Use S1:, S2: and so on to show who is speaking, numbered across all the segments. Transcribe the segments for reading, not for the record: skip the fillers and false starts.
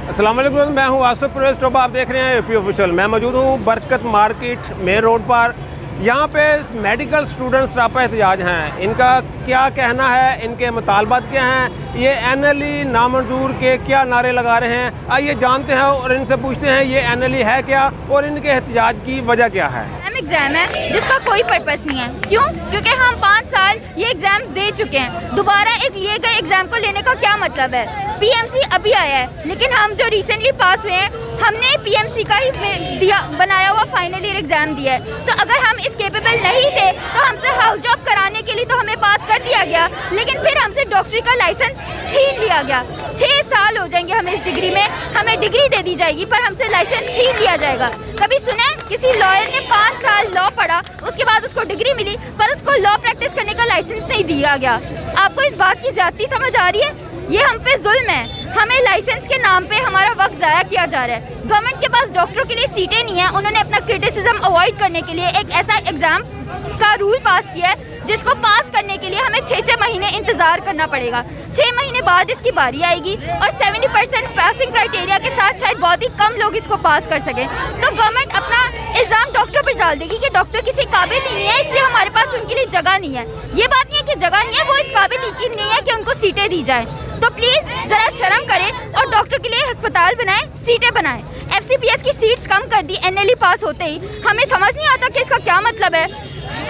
S1: अस्सलाम वालेकुम, मैं हूं आसिफ परवेज़ टोबा। आप देख रहे हैं यूपी ऑफिशियल। मैं मौजूद हूं बरकत मार्केट मेन रोड पर। यहां पे मेडिकल स्टूडेंट्स रापा एहतजाज हैं। इनका क्या कहना है, इनके मुतालबात क्या हैं, ये NLE नामंजूर के क्या नारे लगा रहे हैं, आइए जानते हैं और इनसे पूछते हैं ये NLE है क्या और इनके एहतजाज की वजह क्या है।
S2: एग्जाम है जिसका कोई पर्पस नहीं है। क्यों? क्योंकि हम 5 साल ये एग्जाम दे चुके हैं। दोबारा एक लिए गए एग्जाम को लेने का क्या मतलब है? PMC अभी आया है, लेकिन हम जो रिसेंटली पास हुए हैं हमने PMC का ही बनाया हुआ फाइनल ईयर एग्जाम दिया है। तो अगर हम इस केपेबल नहीं थे तो हमसे हाउस जॉब कराने के लिए तो हमें पास कर दिया गया, लेकिन फिर हमसे डॉक्टरी का लाइसेंस छीन लिया गया। 6 साल हो जाएंगे हमें इस डिग्री में, हमें डिग्री दे दी जाएगी पर हमसे लाइसेंस छीन लिया जाएगा। कभी सुने किसी लॉयर ने 5 साल लॉ पढ़ा, उसके बाद उसको डिग्री मिली पर उसको लॉ प्रैक्टिस करने का लाइसेंस नहीं दिया गया? आपको इस बात की ज्यादती समझ आ रही है? ये हम पे जुल्म है। हमें लाइसेंस के नाम पे हमारा वक्त ज़ाया किया जा रहा है। गवर्नमेंट के पास डॉक्टरों के लिए सीटें नहीं है। उन्होंने अपना क्रिटिसिज्म अवॉइड करने के लिए एक ऐसा एग्जाम का रूल पास किया है जिसको पास करने के लिए हमें 6 महीने इंतजार करना पड़ेगा। 6 महीने बाद इसकी बारी आएगी और 70% पासिंग क्राइटेरिया के साथ शायद बहुत ही कम लोग इसको पास कर सकें। तो गवर्नमेंट अपना इल्ज़ाम डॉक्टर पर डाल देगी कि डॉक्टर किसी काबिल नहीं है, इसलिए हमारे पास उनके लिए जगह नहीं है। ये बात नहीं है कि जगह नहीं है, वो इस काबिल नहीं है कि उनको सीटें दी जाएँ। तो प्लीज़ ज़रा शर्म करें और डॉक्टर के लिए अस्पताल बनाएं, सीटें बनाएं। FCPS की सीट्स कम कर दी NLE पास होते ही। हमें समझ नहीं आता कि इसका क्या मतलब है।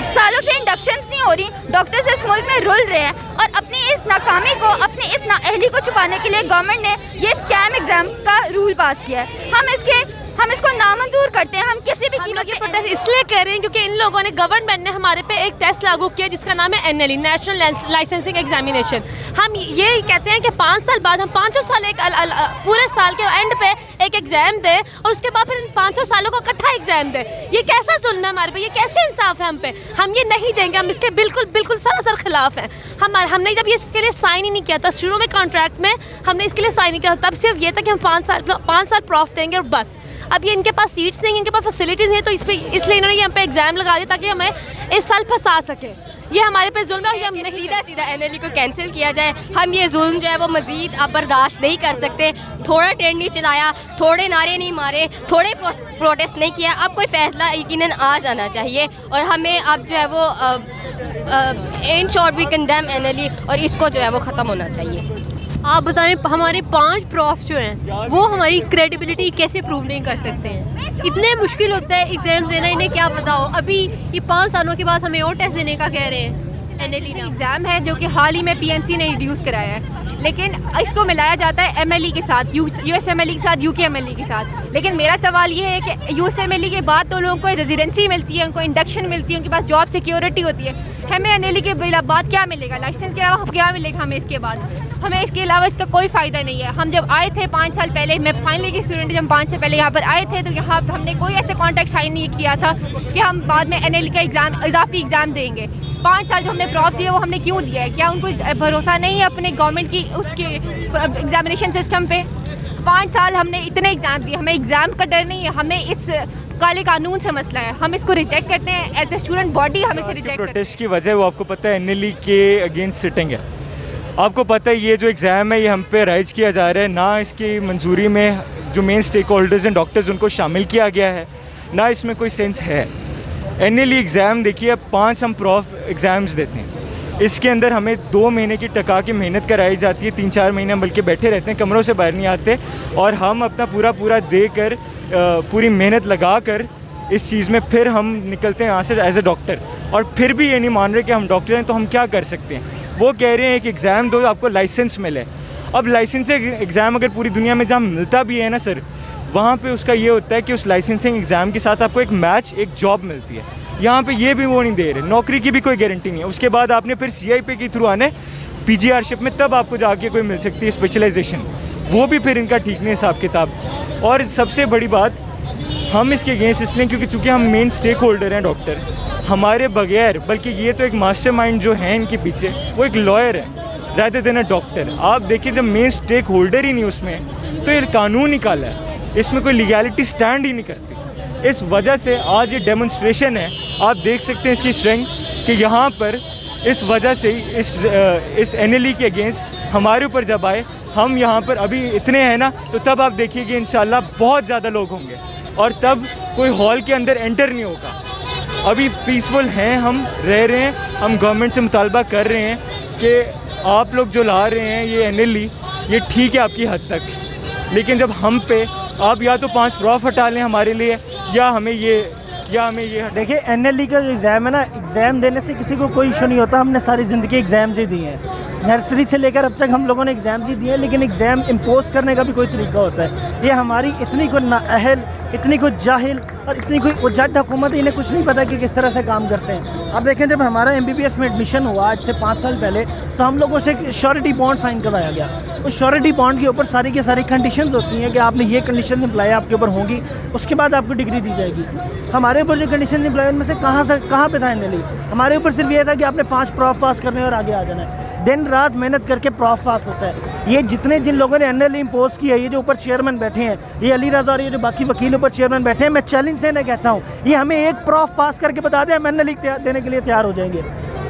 S2: सालों से इंडक्शंस नहीं हो रही, डॉक्टर्स इस मुल्क में रुल रहे हैं और अपनी इस नाकामी को, अपनी इस नाअहली को छुपाने के लिए गवर्नमेंट ने ये स्कैम एग्जाम का रूल पास किया है। हम इसको नामंजूर करते हैं। हम किसी भी
S3: लोग ये प्रोटेस्ट इसलिए कर रहे हैं क्योंकि इन लोगों ने, गवर्नमेंट ने हमारे पे एक टेस्ट लागू किया जिसका नाम है NLE, नेशनल लाइसेंसिंग एग्जामिनेशन। हम ये कहते हैं कि 5 साल बाद हम 500 साल एक पूरे साल के एंड पे एक एग्जाम दें और उसके बाद फिर 500 सालों का इकट्ठा एग्जाम दें। ये कैसा जुल्म है हमारे पे? ये कैसे इंसाफ है हम पे? हम ये नहीं देंगे। हम इसके बिल्कुल सरासर खिलाफ हैं। हमने जब ये इसके लिए साइन ही नहीं किया था, शुरू में कॉन्ट्रैक्ट में हमने इसके लिए साइन नहीं किया था, तब सिर्फ ये था कि हम 5 साल प्रॉफ देंगे और बस। अब ये इनके पास सीट्स नहीं, इनके पास फैसिलिटीज़ नहीं, तो इसलिए इन्होंने यहाँ पे एग्जाम लगा दिया ताकि हमें इस साल फंसा सके। ये हमारे पे जुल्म है। हम
S4: सीधा NLE को कैंसिल किया जाए। हम ये जुल्म जो है वो मज़ीद अब बर्दाश्त नहीं कर सकते। थोड़ा ट्रेंड नहीं चलाया, थोड़े नारे नहीं मारे, थोड़े प्रोटेस्ट नहीं किया। अब कोई फैसला यकीनन आ जाना चाहिए और हमें अब जो है वो in short we condemn NLE और इसको जो है वो ख़त्म होना चाहिए।
S3: आप बताएं, हमारे 5 प्रॉफ जो हैं वो हमारी क्रेडिबिलिटी कैसे प्रूव नहीं कर सकते हैं? इतने मुश्किल होता है एग्जाम्स देना, इन्हें क्या पता हो? अभी ये 5 सालों के बाद हमें और टेस्ट देने का कह रहे हैं। NLE
S5: एग्ज़ाम है जो कि हाल ही में PMC ने रिड्यूस कराया है, लेकिन इसको मिलाया जाता है MLE के साथ, USMLE के साथ, UKMLE के साथ। लेकिन मेरा सवाल ये है कि USMLE के बाद तो लोगों को रेजिडेंसी मिलती है, उनको इंडक्शन मिलती है, उनके पास जॉब सिक्योरिटी होती है। हमें NLE के बाद क्या मिलेगा? लाइसेंस के अलावा क्या मिलेगा हमें इसके बाद? हमें इसके अलावा इसका कोई फ़ायदा नहीं है। हम जब आए थे 5 साल पहले, मैं फाइनल ईयर की स्टूडेंट, जब 5 साल पहले यहाँ पर आए थे तो यहाँ पर हमने कोई ऐसे कॉन्ट्रैक्ट साइन नहीं किया था कि हम बाद में NLE का एग्ज़ाम, इजाफी एग्ज़ाम देंगे। 5 साल जो हमने प्रॉफ दिए वो हमने क्यों दिया है? क्या उनको भरोसा नहीं है अपने गवर्नमेंट की उसके एग्जामिनेशन सिस्टम पे? 5 साल हमने इतने एग्ज़ाम दिए, हमें एग्ज़ाम का डर नहीं है। हमें इस काले कानून से मसला है, हम इसको रिजेक्ट करते हैं। एज ए स्टूडेंट बॉडी हमें से रिजेक्ट।
S6: प्रोटेस्ट की वजह वो आपको पता है NLE के अगेंस्ट सिटिंग है। आपको पता है ये जो एग्ज़ाम है ये हम पे राइज किया जा रहा है, ना इसकी मंजूरी में जो मेन स्टेक होल्डर्स हैं डॉक्टर्स उनको शामिल किया गया है, ना इसमें कोई सेंस है। NLE एग्ज़ाम देखिए, 5 हम प्रॉफ एग्ज़ाम्स देते हैं, इसके अंदर हमें 2 महीने की टका की मेहनत कराई जाती है। 3-4 महीने हम बल्कि बैठे रहते हैं, कमरों से बाहर नहीं आते और हम अपना पूरा दे कर, पूरी मेहनत लगा कर इस चीज़ में फिर हम निकलते हैं यहाँ से एज ए डॉक्टर। और फिर भी ये नहीं मान रहे कि हम डॉक्टर हैं, तो हम क्या कर सकते हैं? वो कह रहे हैं कि एग्ज़ाम दो, आपको लाइसेंस मिले। अब लाइसेंस एग्ज़ाम अगर पूरी दुनिया में जहाँ मिलता भी है ना सर, वहाँ पे उसका ये होता है कि उस लाइसेंसिंग एग्ज़ाम के साथ आपको एक जॉब मिलती है। यहाँ पे ये भी वो नहीं दे रहे, नौकरी की भी कोई गारंटी नहीं है। उसके बाद आपने फिर CIP के थ्रू आने PGRशिप में, तब आपको जाके कोई मिल सकती है स्पेशलाइजेशन। वो भी फिर इनका ठीक नहीं हिसाब किताब। और सबसे बड़ी बात, हम इसके अगेंस्ट इसलिए क्योंकि चूँकि हम मेन स्टेक होल्डर हैं डॉक्टर, हमारे बगैर, बल्कि ये तो एक मास्टरमाइंड जो है इनके पीछे वो एक लॉयर है रादर देन अ डॉक्टर। आप देखिए जब मेन स्टेक होल्डर ही नहीं उसमें, तो ये कानून निकाला है, इसमें कोई लीगैलिटी स्टैंड ही नहीं करती। इस वजह से आज ये डेमोन्स्ट्रेशन है, आप देख सकते हैं इसकी स्ट्रेंथ कि यहाँ पर इस वजह से ही इस NLE के अगेंस्ट हमारे ऊपर जब आए, हम यहाँ पर अभी इतने हैं ना, तो तब आप देखिए कि इंशाल्लाह बहुत ज़्यादा लोग होंगे और तब कोई हॉल के अंदर एंटर नहीं होगा। अभी पीसफुल हैं, हम रह रहे हैं, हम गवर्नमेंट से मुतालबा कर रहे हैं कि आप लोग जो ला रहे हैं ये NLE, ये ठीक है आपकी हद तक, लेकिन जब हम पे आप या तो 5 प्रॉफ हटा लें हमारे लिए, या हमें ये
S7: देखिए NLE का जो एग्ज़ाम है ना, एग्ज़ाम देने से किसी को कोई इशू नहीं होता। हमने सारी ज़िंदगी एग्ज़ाम्स ही दिए हैं, नर्सरी से लेकर अब तक हम लोगों ने एग्ज़ाम ही दिए हैं, लेकिन एग्ज़ाम इम्पोज करने का भी कोई तरीका होता है। ये हमारी इतनी को नाअहल, इतनी को जाहिल और इतनी कोई उजट हुकूमत, इन्हें कुछ नहीं पता कि किस तरह से काम करते हैं। अब देखें, जब हमारा MBBS में एडमिशन हुआ आज से 5 साल पहले, तो हम लोगों से श्योरिटी बॉन्ड साइन करवाया गया। उस श्योरिटी बॉन्ड के ऊपर सारी की सारी कंडीशंस होती हैं कि आपने ये कंडीशन अप्लाई आपके ऊपर होंगी, उसके बाद आपको डिग्री दी जाएगी। हमारे ऊपर जो कंडीशन अप्लाई उनमें से कहाँ पे था NLE? हमारे ऊपर सिर्फ ये था कि आपने 5 प्रॉफ पास करने और आगे आ जाना है। दिन रात मेहनत करके प्रॉफ पास होता है। ये जिन लोगों ने NLE इम्पोज किया है, ये जो ऊपर चेयरमैन बैठे हैं, ये अली रज़ा और ये जो बाकी वकील ऊपर चेयरमैन बैठे हैं, मैं चैलेंज से ना कहता हूँ, ये हमें एक प्रॉफ पास करके बता दें, हम NLE देने के लिए तैयार हो जाएंगे।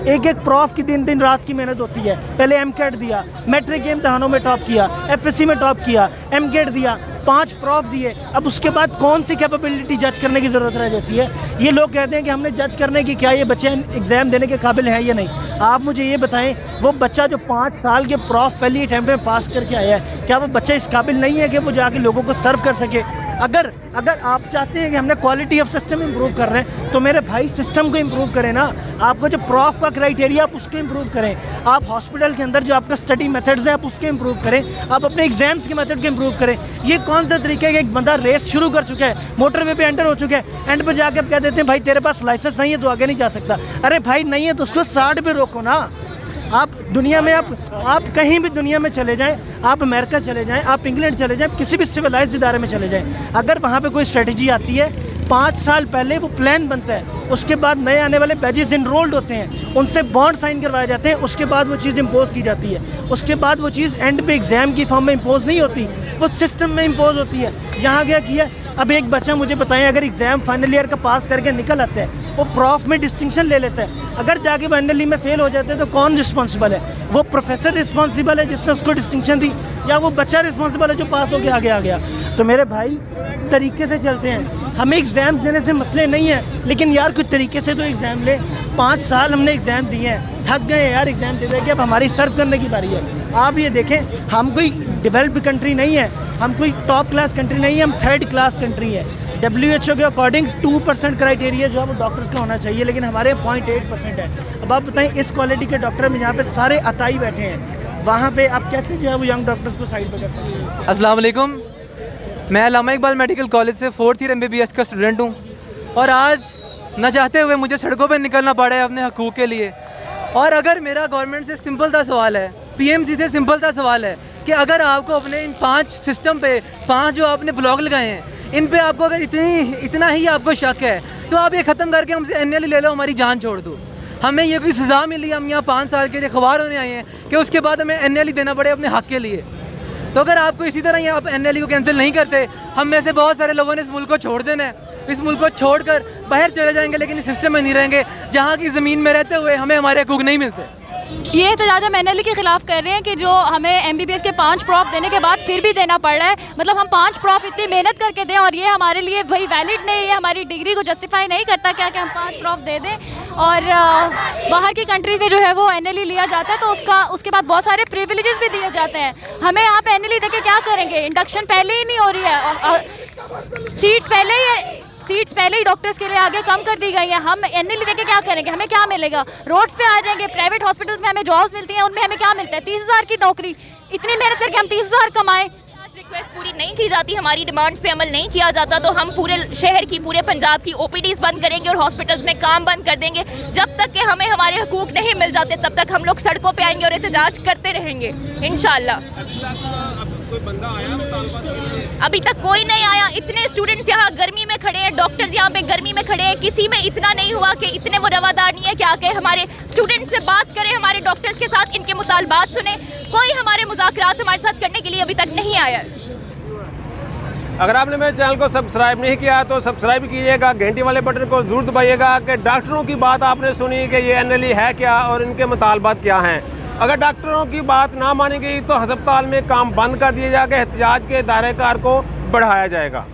S7: एक प्रॉफ की दिन रात की मेहनत होती है। पहले MCAT दिया, मैट्रिक के इम्तहानों में टॉप किया, FSC में टॉप किया, MCAT दिया, 5 प्रॉफ दिए। अब उसके बाद कौन सी कैपेबिलिटी जज करने की ज़रूरत रह जाती है? ये लोग कहते हैं कि हमने जज करने की, क्या ये बच्चे एग्ज़ाम देने के काबिल हैं या नहीं? आप मुझे ये बताएं, वो बच्चा जो 5 साल के प्रॉफ पहली अटैम्प्ट में पास करके आया है, क्या वो बच्चा इस काबिल नहीं है कि वो जाके लोगों को सर्व कर सके? अगर आप चाहते हैं कि हमने क्वालिटी ऑफ सिस्टम इंप्रूव कर रहे हैं, तो मेरे भाई सिस्टम को इंप्रूव करें ना। आपका जो प्रॉफ का क्राइटेरिया, आप उसको इंप्रूव करें। आप हॉस्पिटल के अंदर जो आपका स्टडी मेथड्स है, आप उसको इंप्रूव करें। आप अपने एग्जाम्स के मेथड को इंप्रूव करें। ये कौन सा तरीका है कि एक बंदा रेस शुरू कर चुका है, मोटरवे पे एंटर हो चुका है, एंड पर जाकर आप कह देते हैं भाई तेरे पास लाइसेंस नहीं है तो आगे नहीं जा सकता। अरे भाई नहीं है तो उसको 60 पे रोको ना। आप दुनिया में आप कहीं भी दुनिया में चले जाएं, आप अमेरिका चले जाएं, आप इंग्लैंड चले जाएं, किसी भी सिविलाइज्ड इदारे में चले जाएं, अगर वहाँ पे कोई स्ट्रेटजी आती है, 5 साल पहले वो प्लान बनता है, उसके बाद नए आने वाले बैचेस इनरोल्ड होते हैं, उनसे बॉन्ड साइन करवाए जाते हैं, उसके बाद वो चीज़ इम्पोज की जाती है। उसके बाद वो चीज़ एंड पे एग्ज़ाम की फॉर्म में इम्पोज नहीं होती, वो सिस्टम में इम्पोज होती है। यहाँ क्या किया? अब एक बच्चा मुझे बताएं, अगर एग्ज़ाम फाइनल ईयर का पास करके निकल आता है, वो प्रॉफ में डिस्टिंक्शन ले लेता है, अगर जाके वो NLE में फेल हो जाते हैं तो कौन रिस्पॉन्सिबल है? वो प्रोफेसर रिस्पॉन्सिबल है जिसने उसको डिस्टिंक्शन दी, या वो बच्चा रिस्पॉन्सिबल है जो पास होकर आगे आ गया? तो मेरे भाई तरीके से चलते हैं। हमें एग्ज़ाम देने से मसले नहीं है, लेकिन यार कुछ तरीके से तो एग्ज़ाम ले। 5 साल हमने एग्ज़ाम दिए हैं, थक गए यार एग्ज़ाम दे दे के, अब हमारी सर्व करने की बारी है। आप ये देखें, हम कोई डेवलप्ड कंट्री नहीं है, हम कोई टॉप क्लास कंट्री नहीं है, हम 3rd क्लास कंट्री है। WHO के अकॉर्डिंग 2% क्राइटेरिया जो है वो डॉक्टर्स का होना चाहिए, लेकिन हमारे 0.8% है। अब आप बताएं, इस क्वालिटी के डॉक्टर में यहाँ पे सारे अताई बैठे हैं, वहाँ पे आप कैसे जो है वो यंग डॉक्टर्स को साइड पर कर सकते हैं?
S8: अस्सलाम वालेकुम, मैं अल्लामा इकबाल मेडिकल कॉलेज से 4th ईयर MBBS का स्टूडेंट हूँ, और आज न चाहते हुए मुझे सड़कों पर निकलना पड़ा है अपने हकूक़ के लिए। और अगर मेरा गवर्नमेंट से सिंपल सा सवाल है, PMC से सिंपल सा सवाल है कि अगर आपको अपने इन 5 सिस्टम पे 5 जो आपने ब्लॉक लगाए हैं, इन पे आपको अगर इतना ही आपको शक है, तो आप ये ख़त्म करके हमसे NLE ले लो, हमारी जान छोड़ दो। हमें ये कोई सज़ा मिली, हम यहाँ 5 साल के लिए ख्वार होने आए हैं कि उसके बाद हमें NLE देना पड़े अपने हक़ के लिए। तो अगर आपको इसी तरह यहाँ आप NLE को कैंसिल नहीं करते, हम में से बहुत सारे लोगों ने इस मुल्क को छोड़ देना है, इस मुल्क को छोड़कर बाहर चले जाएंगे, लेकिन इस सिस्टम में नहीं रहेंगे जहाँ की ज़मीन में रहते हुए हमें हमारे हकूक़ नहीं मिलते।
S9: ये एहतजाज हम NLE के ख़िलाफ़ कर रहे हैं कि जो हमें MBBS के 5 प्रॉफ देने के बाद फिर भी देना पड़ रहा है। मतलब हम 5 प्रॉफ इतनी मेहनत करके दें और ये हमारे लिए भाई वैलिड नहीं, ये हमारी डिग्री को जस्टिफाई नहीं करता क्या कि हम 5 प्रॉफ दे दें। और बाहर की कंट्रीज़ में जो है वो NLE लिया जाता है, तो उसके बाद बहुत सारे प्रिविलेजेस भी दिए जाते हैं। हमें यहाँ पे NLE दे के क्या करेंगे? इंडक्शन पहले ही नहीं हो रही है, सीट्स पहले ही डॉक्टर्स के लिए आगे कम कर दी गई है। हम NLE देके क्या करेंगे? हमें क्या मिलेगा? रोड्स पे आ जाएंगे। प्राइवेट हॉस्पिटल्स में हमें जॉब्स मिलती हैं, उनमें हमें क्या मिलता है? 30,000 की नौकरी। इतनी मेहनत करके हम 30,000 कमाएं।
S2: आज रिक्वेस्ट पूरी नहीं की जाती, हमारी डिमांड्स पे अमल नहीं किया जाता, तो हम पूरे शहर की, पूरे पंजाब की OPDs बंद करेंगे और हॉस्पिटल्स में काम बंद कर देंगे। जब तक कि हमें हमारे हकूक़ नहीं मिल जाते, तब तक हम लोग सड़कों पे आएंगे और एहतजाज करते रहेंगे इंशाल्लाह। अभी तक कोई नहीं आया। इतने स्टूडेंट्स यहाँ गर्मी में खड़े हैं, डॉक्टर्स यहाँ पे गर्मी में खड़े हैं, किसी में इतना नहीं हुआ कि इतने वो रवादार नहीं है कि आके हमारे स्टूडेंट्स से बात करें, हमारे डॉक्टर्स के साथ इनके मुतालबात सुने। कोई हमारे मुज़ाकरात हमारे साथ करने के लिए अभी तक नहीं आया है।
S1: अगर आपने मेरे चैनल को सब्सक्राइब नहीं किया तो सब्सक्राइब कीजिएगा, घंटी वाले बटन को ज़रूर दबाइएगा कि डॉक्टरों की बात आपने सुनी कि ये NLE है क्या और इनके मुतालबात क्या हैं। अगर डॉक्टरों की बात ना मानी गई तो हस्पताल में काम बंद कर दिया जाएगा, एहतजाज के दायरे कार को बढ़ाया जाएगा।